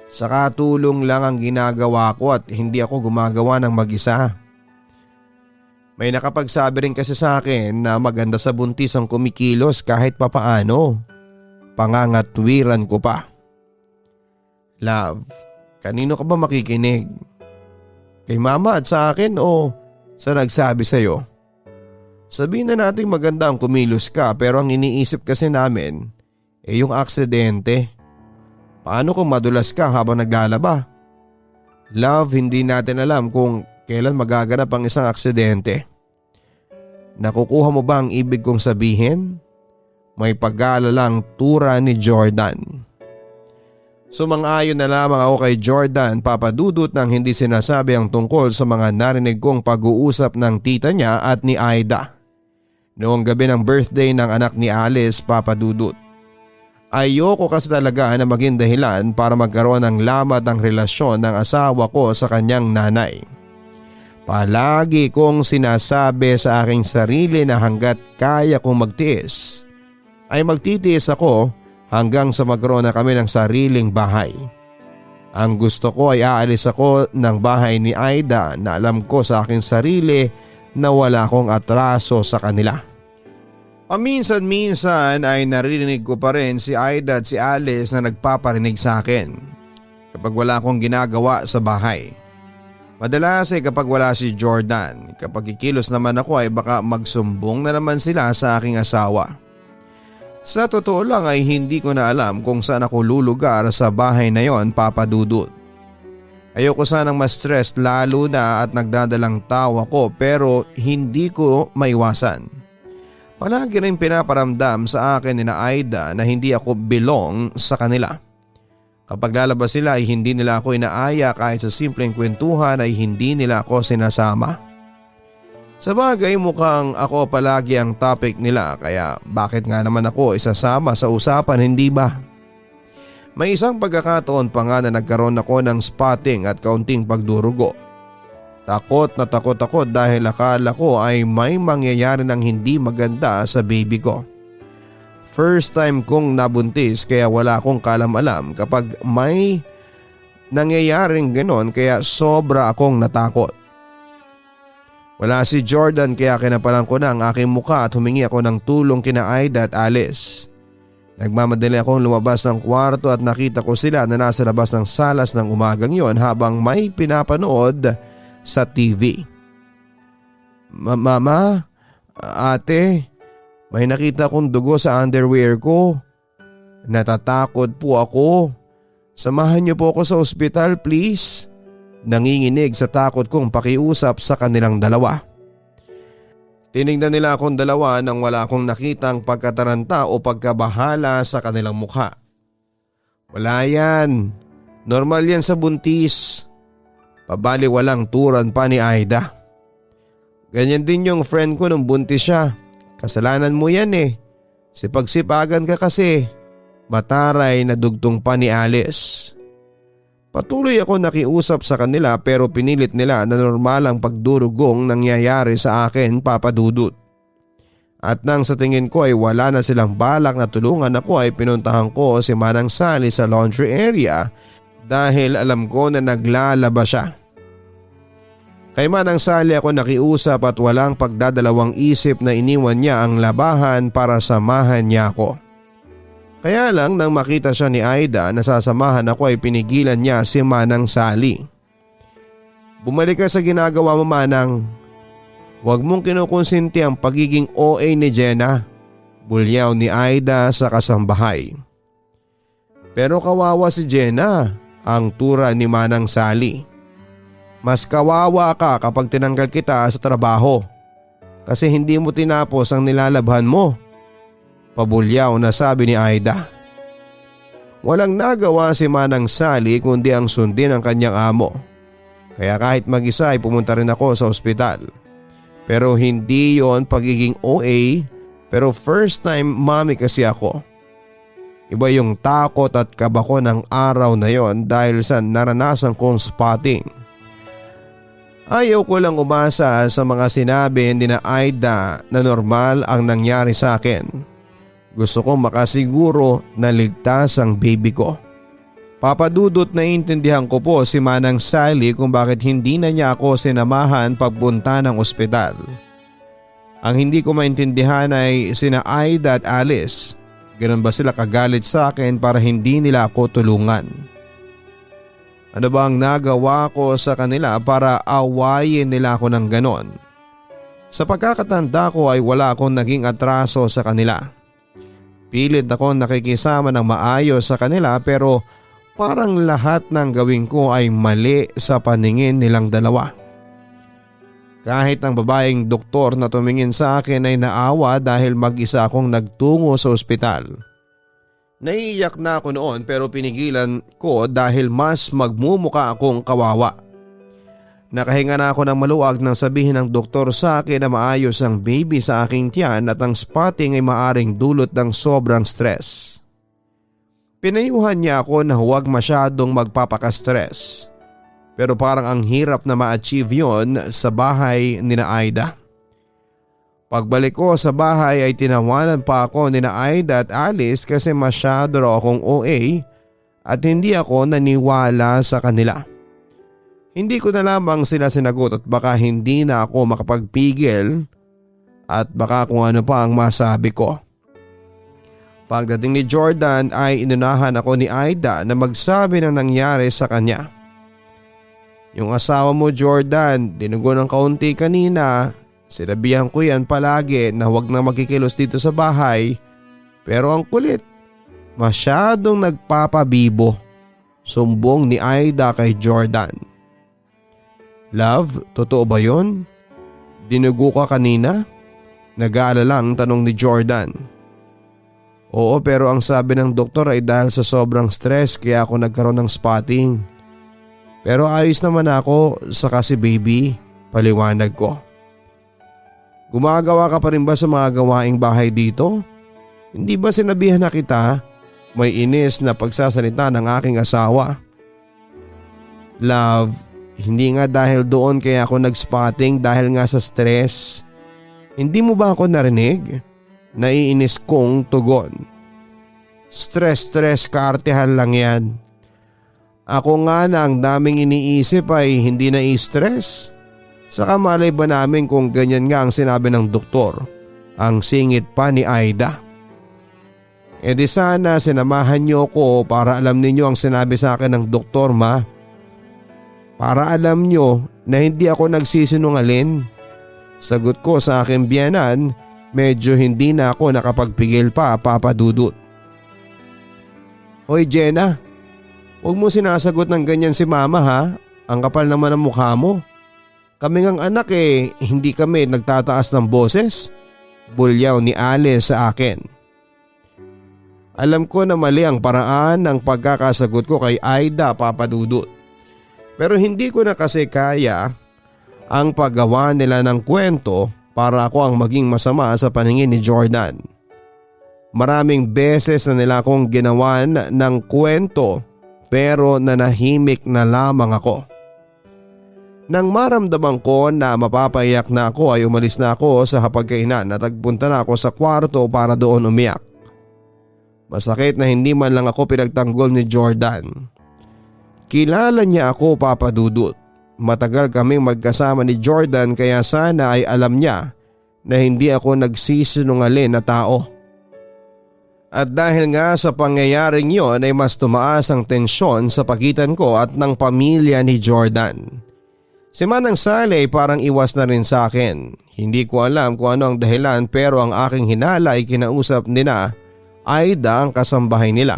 [SPEAKER 2] Sa katulong lang ang ginagawa ko at hindi ako gumagawa ng mag-isa. May nakapagsabi rin kasi sa akin na maganda sa buntis ang kumikilos kahit papaano. Pangangatwiran ko pa. Love, kanino ka ba makikinig? Kay mama at sa akin o sa nagsabi sa'yo? Sabihin na natin maganda ang kumilos ka pero ang iniisip kasi namin yung aksidente. Paano kung madulas ka habang naglalaba? Love, hindi natin alam kung kailan magaganap ang isang aksidente. Nakukuha mo ba ang ibig kong sabihin? May pag-aalalang tura ni Jordan. Sumang-ayon na lamang ako kay Jordan, Papa Dudut, nang hindi sinasabi ang tungkol sa mga narinig kong pag-uusap ng tita niya at ni Aida noong gabi ng birthday ng anak ni Alice, Papa Dudut. Ayoko kasi talaga na maging dahilan para magkaroon ng lamat ang relasyon ng asawa ko sa kanyang nanay. Palagi kong sinasabi sa aking sarili na hanggat kaya kong magtiis, ay magtitiis ako hanggang sa magkaroon na kami ng sariling bahay. Ang gusto ko ay aalis ako ng bahay ni Aida na alam ko sa aking sarili na wala akong atraso sa kanila. Paminsan-minsan ay naririnig ko pa rin si Aida at si Alice na nagpaparinig sa akin kapag wala akong ginagawa sa bahay. Madalas ay kapag wala si Jordan, kapag kikilos naman ako ay baka magsumbong na naman sila sa aking asawa. Sa totoo lang ay hindi ko na alam kung saan ako lulugar sa bahay na yon, Papa Dudut. Ayoko sanang ma-stress lalo na at nagdadalang tawa ko pero hindi ko maiwasan. Palagi rin pinaparamdam sa akin ni na Aida na hindi ako belong sa kanila. Kapag lalabas sila ay hindi nila ako inaaya, kahit sa simpleng kwentuhan ay hindi nila ako sinasama. Sa bagay mukhang ako palagi ang topic nila, kaya bakit nga naman ako isasama sa usapan, hindi ba? May isang pagkakataon pa nga na nagkaroon ako ng spotting at kaunting pagdurugo. Takot na takot ako dahil akala ko ay may mangyayari ng hindi maganda sa baby ko. First time kong nabuntis kaya wala akong kalam-alam kapag may nangyayaring ganon, kaya sobra akong natakot. Wala si Jordan kaya kinapalan ko na ang aking muka at humingi ako ng tulong kina Aida at Alice. Nagmamadali akong lumabas ng kwarto at nakita ko sila na nasa labas ng salas ng umagang yon habang may pinapanood sa TV. Mama, ate, may nakita akong dugo sa underwear ko. Natatakot po ako. Samahan niyo po ako sa ospital, please. Nanginginig sa takot kong pakiusap sa kanilang dalawa. Tinignan nila akong dalawa nang wala akong nakitang pagkataranta o pagkabahala sa kanilang mukha. Wala yan. Normal yan sa buntis. Pabaliwalang turan pa ni Aida. Ganyan din yung friend ko nung buntis siya. Kasalanan mo yan eh. Sipagsipagan ka kasi. Mataray na dugtong pa ni Alice. Patuloy ako nakiusap sa kanila pero pinilit nila na normal ang pagdurugong nangyayari sa akin, Papa Dudut. At nang sa tingin ko ay wala na silang balak na tulungan ako ay pinuntahan ko si Manang Sally sa laundry area dahil alam ko na naglalaba siya. Kay Manang Sally ako nakiusap at walang pagdadalawang isip na iniwan niya ang labahan para samahan niya ako. Kaya lang nang makita siya ni Aida na sasamahan ako ay pinigilan niya si Manang Sally. Bumalik ka sa ginagawa mo, Manang. Huwag mong kinukonsinti ang pagiging OA ni Jenna, bulyaw ni Aida sa kasambahay. Pero kawawa si Jenna, ang tura ni Manang Sally. Mas kawawa ka kapag tinanggal kita sa trabaho kasi hindi mo tinapos ang nilalabhan mo. Pabulyaw na sabi ni Aida. Walang nagawa si Manang Sally kundi ang sundin ang kanyang amo. Kaya kahit mag-isa ay pumunta rin ako sa ospital. Pero hindi yon pagiging OA, pero first time mommy kasi ako. Iba yung takot at kaba ko ng araw na yon dahil sa naranasan kong spotting. Ayaw ko lang umasa sa mga sinabi ni na Aida na normal ang nangyari sa akin. Gusto kong makasiguro na ligtas ang baby ko. Papadudot na intindihan ko po si Manang Sally kung bakit hindi na niya ako sinamahan pagpunta ng ospital. Ang hindi ko maintindihan ay sina Aida at Alice. Ganun ba sila kagalit sa akin para hindi nila ako tulungan? Ano ba ang nagawa ko sa kanila para awayin nila ako ng ganon? Sa pagkakatanda ko ay wala akong naging atraso sa kanila. Pilit akong nakikisama ng maayos sa kanila pero parang lahat ng gawin ko ay mali sa paningin nilang dalawa. Kahit ang babaeng doktor na tumingin sa akin ay naawa dahil mag-isa akong nagtungo sa ospital. Naiiyak na ako noon pero pinigilan ko dahil mas magmumuka akong kawawa. Nakahinga na ako ng maluwag nang sabihin ng doktor sa akin na maayos ang baby sa aking tiyan at ang spotting ay maaring dulot ng sobrang stress. Pinayuhan niya ako na huwag masyadong magpapaka-stress. Pero parang ang hirap na ma-achieve yon sa bahay ni na Aida. Pagbalik ko sa bahay ay tinawanan pa ako ni na Aida at Alice kasi masyado raw akong OA at hindi ako naniwala sa kanila. Hindi ko na lamang sila sinagot at baka hindi na ako makapagpigil at baka kung ano pa ang masabi ko. Pagdating ni Jordan ay inunahan ako ni Aida na magsabi ng nangyari sa kanya. Yung asawa mo Jordan, dinugo ng kaunti kanina. Sinabihan ko yan palagi na huwag na magkikilos dito sa bahay. Pero ang kulit, masyadong nagpapabibo. Sumbong ni Aida kay Jordan. Love, totoo ba yun? Dinugo ka kanina? Nag-aalalang tanong ni Jordan. Oo pero ang sabi ng doktor ay dahil sa sobrang stress kaya ako nagkaroon ng spotting. Pero ayos naman ako saka si baby, paliwanag ko. Gumagawa ka pa rin ba sa mga gawaing bahay dito? Hindi ba sinabihan na kita? May inis na pagsasalita ng aking asawa. Love, hindi nga dahil doon kaya ako nag-spotting dahil nga sa stress. Hindi mo ba ako narinig? Naiinis kong tugon. Stress, kaartehan lang yan. Ako nga na ang daming iniisip ay hindi na i-stress. Saka malay ba namin kung ganyan nga ang sinabi ng doktor? Ang singit pa ni Aida. E di sana sinamahan niyo ko para alam ninyo ang sinabi sa akin ng doktor ma. Para alam niyo na hindi ako nagsisinungaling. Sagot ko sa aking biyanan, medyo hindi na ako nakapagpigil pa papadudot. Hoy Jenna. Huwag mo sinasagot ng ganyan si mama ha, ang kapal naman ng mukha mo. Kami ngang anak hindi kami nagtataas ng boses. Bulyaw ni Alice sa akin. Alam ko na mali ang paraan ng pagkakasagot ko kay Aida papadudot. Pero hindi ko na kasi kaya ang paggawa nila ng kwento para ako ang maging masama sa paningin ni Jordan. Maraming beses na nila akong ginawan ng kwento pero nanahimik na lamang ako. Nang maramdaman ko na mapapayak na ako ay umalis na ako sa hapagkainan at nagpunta na ako sa kwarto para doon umiyak. Masakit na hindi man lang ako pinagtanggol ni Jordan. Kilala niya ako papadudot. Matagal kaming magkasama ni Jordan kaya sana ay alam niya na hindi ako nagsisinungaling na tao. At dahil nga sa pangyayaring yon ay mas tumaas ang tensyon sa pagitan ko at ng pamilya ni Jordan. Si Manang Sally ay parang iwas na rin sa akin. Hindi ko alam kung ano ang dahilan pero ang aking hinala ay kinausap nina Aida ang kasambahay nila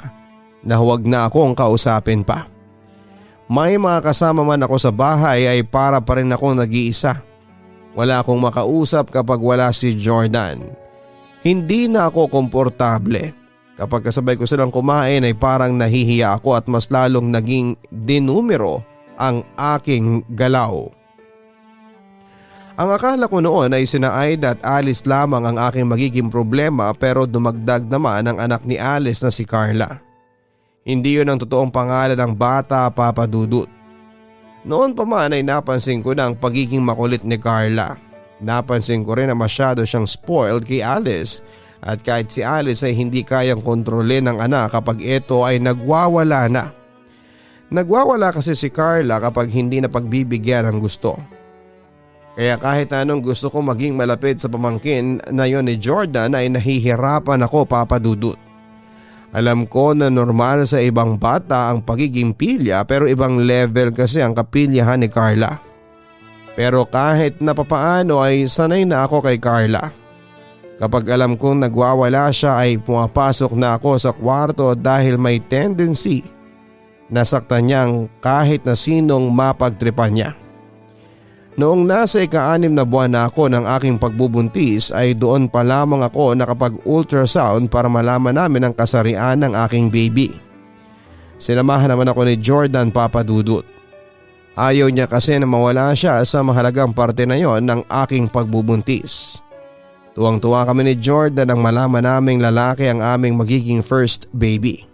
[SPEAKER 2] na huwag na akong kausapin pa. May mga kasama man ako sa bahay ay para pa rin akong nag-iisa. Wala akong makausap kapag wala si Jordan. Hindi na ako komportable. Kapag kasabay ko silang kumain ay parang nahihiya ako at mas lalong naging dinumero ang aking galaw. Ang akala ko noon ay sina Aida at Alice lamang ang aking magiging problema pero dumagdag naman ang anak ni Alice na si Carla. Hindi yun ang totoong pangalan ng bata, Papa Dudut. Noon pa man ay napansin ko na ang pagiging makulit ni Carla. Napansin ko rin na masyado siyang spoiled kay Alice at kahit si Alice ay hindi kayang kontrolin ng anak kapag ito ay nagwawala na. Nagwawala kasi si Carla kapag hindi na pagbibigyan ng gusto. Kaya kahit anong gusto ko maging malapit sa pamangkin na yon ni Jordan ay nahihirapan ako, Papa Dudut. Alam ko na normal sa ibang bata ang pagiging pilya pero ibang level kasi ang kapilyahan ni Carla. Pero kahit napapaano ay sanay na ako kay Carla. Kapag alam kong nagwawala siya ay pumapasok na ako sa kwarto dahil may tendency na saktan niyang kahit na sinong mapagtripan niya. Noong nasa ika-6 na buwan na ako ng aking pagbubuntis ay doon pa lamang ako nakapag-ultrasound para malaman namin ang kasarian ng aking baby. Sinamahan naman ako ni Jordan, Papa Dudut. Ayaw niya kasi na mawala siya sa mahalagang parte na yon ng aking pagbubuntis. Tuwang-tuwa kami ni Jordan nang malaman naming lalaki ang aming magiging first baby.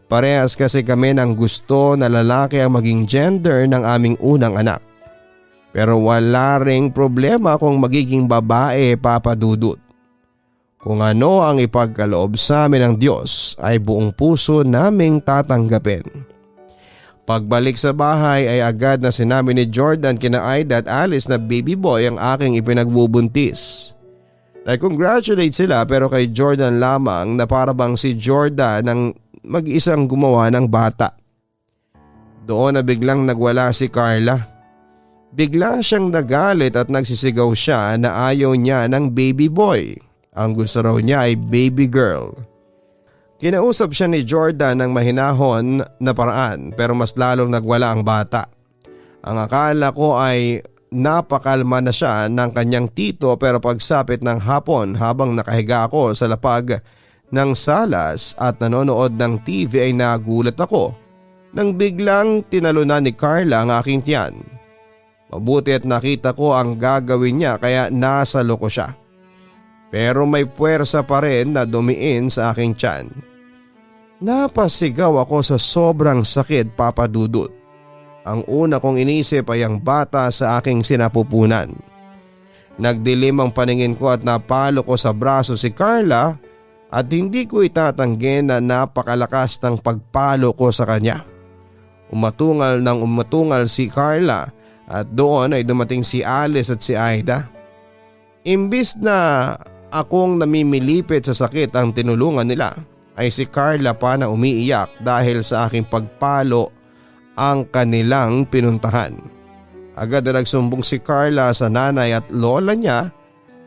[SPEAKER 2] Parehas kasi kami ng gusto na lalaki ang maging gender ng aming unang anak. Pero wala ring problema kung magiging babae, Papa Dudut. Kung ano ang ipagkaloob sa amin ng Diyos ay buong puso naming tatanggapin. Pagbalik sa bahay ay agad na sinabi ni Jordan kina Aida at Alice na baby boy ang aking ipinagbubuntis. Nag-congratulate sila pero kay Jordan lamang na parabang si Jordan ang mag-isang gumawa ng bata. Doon na biglang nagwala si Carla. Bigla siyang nagalit at nagsisigaw siya na ayaw niya ng baby boy. Ang gusto raw niya ay baby girl. Kinausap siya ni Jordan ng mahinahon na paraan pero mas lalong nagwala ang bata. Ang akala ko ay napakalma na siya ng kanyang tito pero pagsapit ng hapon habang nakahiga ako sa lapag ng salas at nanonood ng TV ay nagulat ako nang biglang tinalunan ni Carla ang aking tiyan. Mabuti at nakita ko ang gagawin niya kaya nasalo ko siya. Pero may puwersa pa rin na dumiin sa aking tiyan. Napasigaw ako sa sobrang sakit, Papa Dudut. Ang una kong inisip ay ang bata sa aking sinapupunan. Nagdilim ang paningin ko at napalo ko sa braso si Carla at hindi ko itatanggi na napakalakas ng pagpalo ko sa kanya. Umatungal ng umatungal si Carla at doon ay dumating si Alice at si Aida. Imbis na akong namimilipit sa sakit ang tinulungan nila ay si Carla pa na umiiyak dahil sa aking pagpalo ang kanilang pinuntahan. Agad na nagsumbong si Carla sa nanay at lola niya.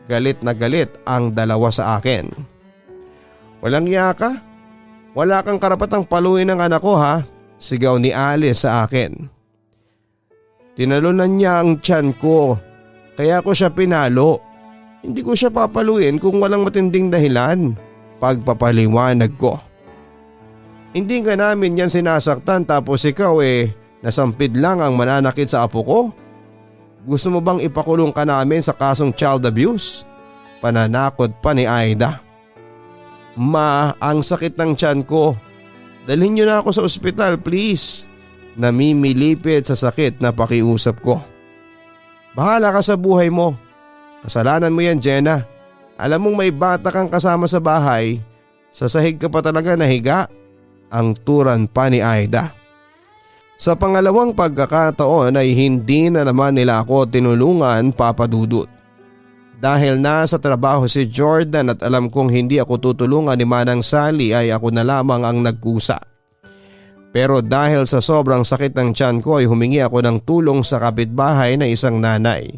[SPEAKER 2] Galit na galit ang dalawa sa akin. Walang iya ka? Wala kang karapatang paluin ng anak ko, ha? Sigaw ni Alice sa akin. Tinalunan niya ang tiyan ko, kaya ko siya pinalo. Hindi ko siya papaluin kung walang matinding dahilan. Pagpapaliwanag ko. Hindi ka namin yan sinasaktan tapos ikaw nasampid lang ang mananakit sa apo ko? Gusto mo bang ipakulong ka namin sa kasong child abuse? Pananakot pa ni Aida. Ma, ang sakit ng tiyan ko. Dalhin niyo na ako sa ospital, please. Namimilipit sa sakit na pakiusap ko. Bahala ka sa buhay mo. Kasalanan mo yan, Jenna. Alam mong may bata kang kasama sa bahay. Sa sahig ka pa talaga nahiga. Ang turan pa ni Aida. Sa pangalawang pagkakataon ay hindi na naman nila ako tinulungan, Papa Dudut. Dahil nasa trabaho si Jordan at alam kong hindi ako tutulungan ni Manang Sally ay ako na lamang ang nagkusa. Pero dahil sa sobrang sakit ng tiyan ko ay humingi ako ng tulong sa kapitbahay na isang nanay.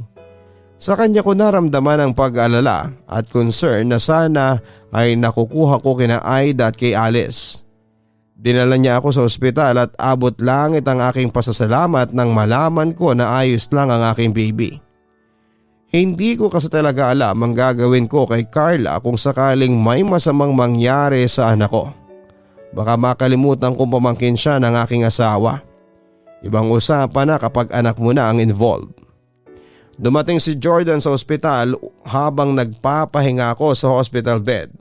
[SPEAKER 2] Sa kanya ko naramdaman ang pag-alala at concern na sana ay nakukuha ko kina Aida at kay Alice. Dinala niya ako sa ospital at abot langit ang aking pasasalamat nang malaman ko na ayos lang ang aking baby. Hindi ko kasi talaga alam ang gagawin ko kay Carla kung sakaling may masamang mangyari sa anak ko. Baka makalimutan kong pamangkin siya ng aking asawa. Ibang usapan na kapag anak mo na ang involved. Dumating si Jordan sa ospital habang nagpapahinga ako sa hospital bed.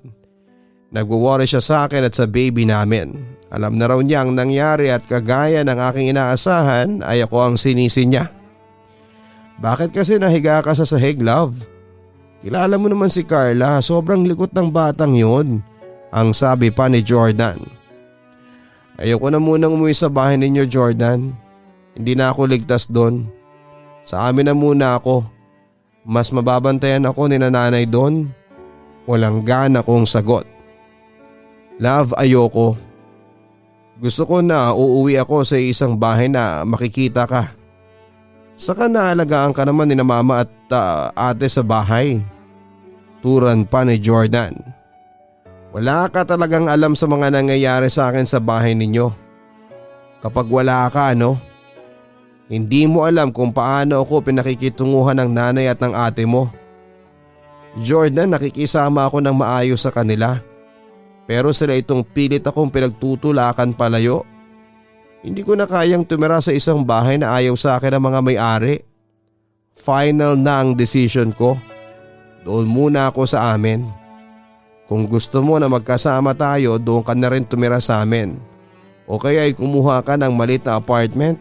[SPEAKER 2] Nagwo-worry siya sa akin at sa baby namin. Alam na raw niya ang nangyari at kagaya ng aking inaasahan ay ako ang sinisi niya. Bakit kasi nahiga ka sa sahig, love? Kilala mo naman si Carla, sobrang likot ng batang yun, ang sabi pa ni Jordan. Ayoko na munang umuwi sa bahay ninyo, Jordan. Hindi na ako ligtas doon. Sa amin na muna ako. Mas mababantayan ako ni nanay doon. Walang gana kong sagot. Love, ayoko. Gusto ko na uuwi ako sa isang bahay na makikita ka. Saka naalagaan ka naman ni na mama at ate sa bahay. Turan pa ni Jordan. Wala ka talagang alam sa mga nangyayari sa akin sa bahay ninyo. Kapag wala ka, hindi mo alam kung paano ako pinakikitunguhan ng nanay at ng ate mo. Jordan, nakikisama ako ng maayos sa kanila. Pero sila itong pilit akong pinagtutulakan palayo. Hindi ko na kayang tumira sa isang bahay na ayaw sa akin ng mga may-ari. Final na ang decision ko. Doon muna ako sa amin. Kung gusto mo na magkasama tayo, doon ka na rin tumira sa amin. O kaya ay kumuha ka ng maliit na apartment.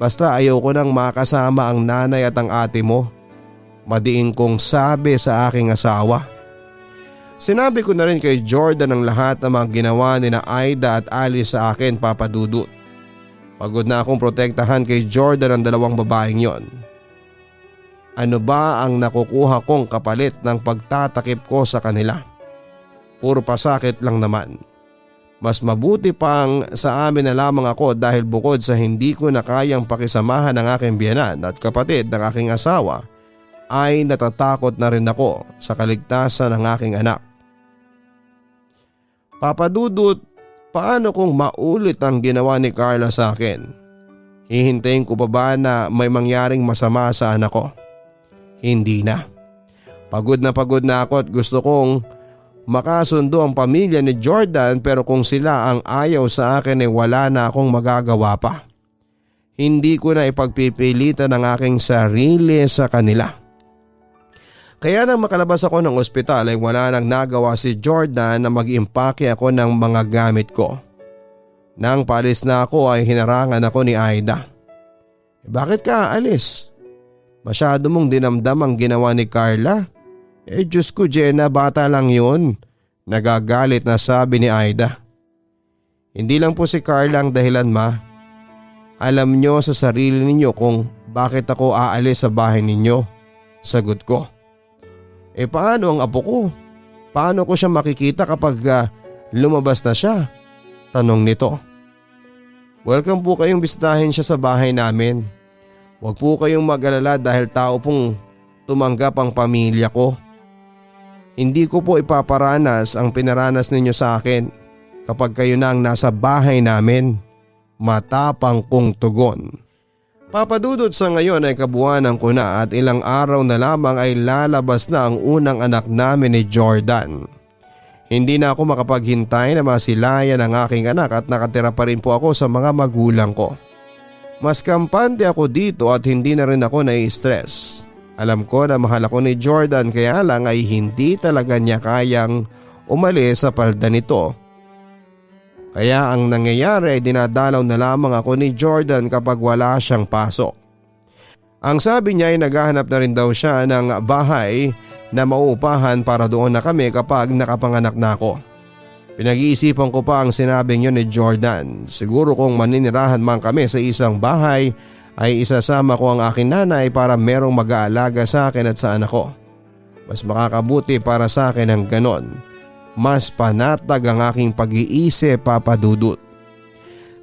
[SPEAKER 2] Basta ayaw ko nang makasama ang nanay at ang ate mo. Madiin kong sabi sa aking asawa. Sinabi ko na rin kay Jordan ang lahat ng mga ginawa ni na Aida at Alice sa akin, Papa Dudut. Pagod na akong protektahan kay Jordan ang dalawang babaeng yon. Ano ba ang nakukuha kong kapalit ng pagtatakip ko sa kanila? Puro pasakit lang naman. Mas mabuti pang sa amin na lamang ako dahil bukod sa hindi ko na kayang pakisamahan ng aking biyenan at kapatid ng aking asawa, ay natatakot na rin ako sa kaligtasan ng aking anak. Papa Dudut, paano kung maulit ang ginawa ni Carla sa akin? Hihintayin ko pa ba na may mangyaring masama sa anak ko? Hindi na. Pagod na ako at gusto kong makasundo ang pamilya ni Jordan, pero kung sila ang ayaw sa akin ay wala na akong magagawa pa. Hindi ko na ipagpipilitan ang aking sarili sa kanila. Kaya nang makalabas ako ng ospital ay wala nang nagawa si Jordan na mag-impake ako ng mga gamit ko. Nang paalis na ako ay hinarangan ako ni Aida. Bakit ka aalis? Masyado mong dinamdam ang ginawa ni Carla? Diyos ko, Jenna, bata lang yun. Nagagalit na sabi ni Aida. Hindi lang po si Carla ang dahilan, ma. Alam nyo sa sarili ninyo kung bakit ako aalis sa bahay ninyo. Sagot ko. Paano ang apo ko? Paano ko siya makikita kapag lumabas na siya? Tanong nito. Welcome po kayong bisitahin siya sa bahay namin. Huwag po kayong mag-alala dahil tao pong tumanggap ang pamilya ko. Hindi ko po ipaparanas ang pinaranas ninyo sa akin kapag kayo na ang nasa bahay namin. Matapang kong tugon. Papa Dudut, sa ngayon ay kabuuanan ko na at ilang araw na lamang ay lalabas na ang unang anak namin ni Jordan. Hindi na ako makapaghintay na masilayan ang aking anak at nakatira pa rin po ako sa mga magulang ko. Mas kampante ako dito at hindi na rin ako nai-stress. Alam ko na mahal ako ni Jordan, kaya lang ay hindi talaga niya kayang umalis sa palda nito. Kaya ang nangyayari ay dinadalaw na lamang ako ni Jordan kapag wala siyang pasok. Ang sabi niya ay naghahanap na rin daw siya ng bahay na mauupahan para doon na kami kapag nakapanganak na ako. Pinag-iisipan ko pa ang sinabing yun ni Jordan. Siguro kung maninirahan man kami sa isang bahay ay isasama ko ang aking nanay para merong mag-aalaga sa akin at sa anak ko. Mas makakabuti para sa akin ang ganon. Mas panatag ang aking pag-iisip, Papa Dudut.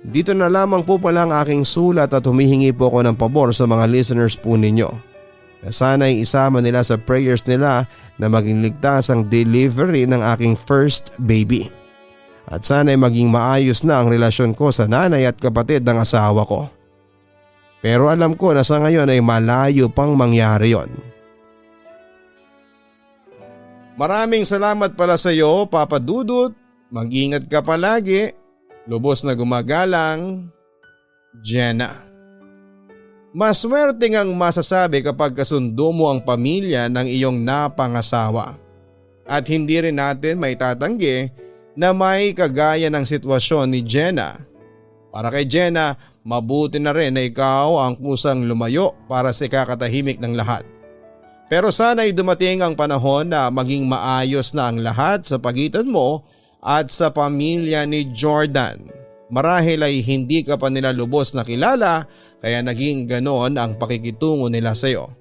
[SPEAKER 2] Dito na lamang po pala ang aking sulat at humihingi po ako ng pabor sa mga listeners po ninyo. Na sana'y isama nila sa prayers nila na maging ligtas ang delivery ng aking first baby. At sana'y maging maayos na ang relasyon ko sa nanay at kapatid ng asawa ko. Pero alam ko na sa ngayon ay malayo pang mangyari yon.
[SPEAKER 1] Maraming salamat pala sa iyo, Papa Dudut. Mag-ingat ka palagi. Lubos na gumagalang, Jenna. Maswerte ngang masasabi kapag kasundo mo ang pamilya ng iyong napangasawa. At hindi rin natin may tatanggi na may kagaya ng sitwasyon ni Jenna. Para kay Jenna, mabuti na rin na ikaw ang kusang lumayo para sa ikakatahimik ng lahat. Pero sana'y dumating ang panahon na maging maayos na ang lahat sa pagitan mo at sa pamilya ni Jordan. Marahil ay hindi ka pa nila lubos na kilala kaya naging ganon ang pakikitungo nila sa iyo.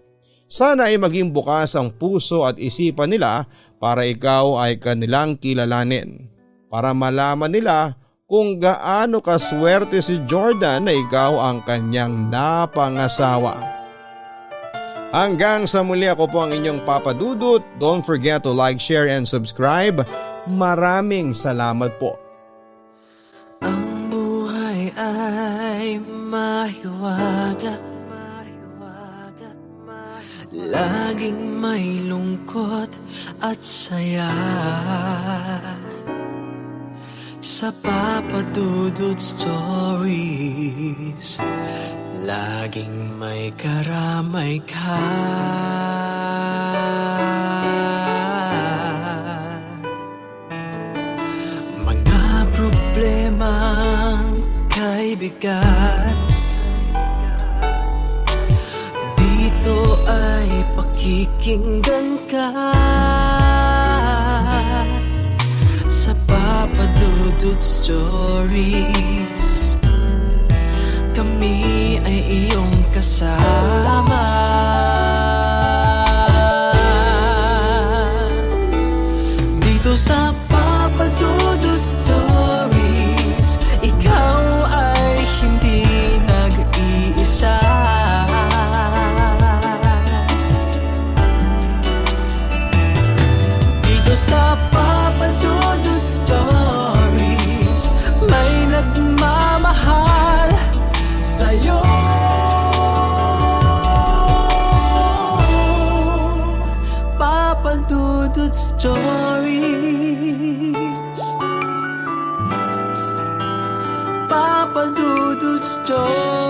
[SPEAKER 1] Sana ay maging bukas ang puso at isipan nila para ikaw ay kanilang kilalanin. Para malaman nila kung gaano kaswerte si Jordan na ikaw ang kanyang napangasawa. Hanggang sa muli, ako po ang inyong Papa Dudut. Don't forget to like, share and subscribe. Maraming salamat po.
[SPEAKER 3] Ang buhay ay mahiwaga, laging may lungkot at saya. Sa Papa Dudut Stories, laging may karamay ka. Mga problemang kaibigan, dito ay pakikinggan ka. Sa Papa Dudut Stories, kami ay iyong kasama. Dito sa Papa Dudut Stories, ikaw ay hindi nag-iisa. Dito sa Papa Dudut Stories, may nagmamahal sa'yo. Papa Dudut Stories, Papa Dudut Stories.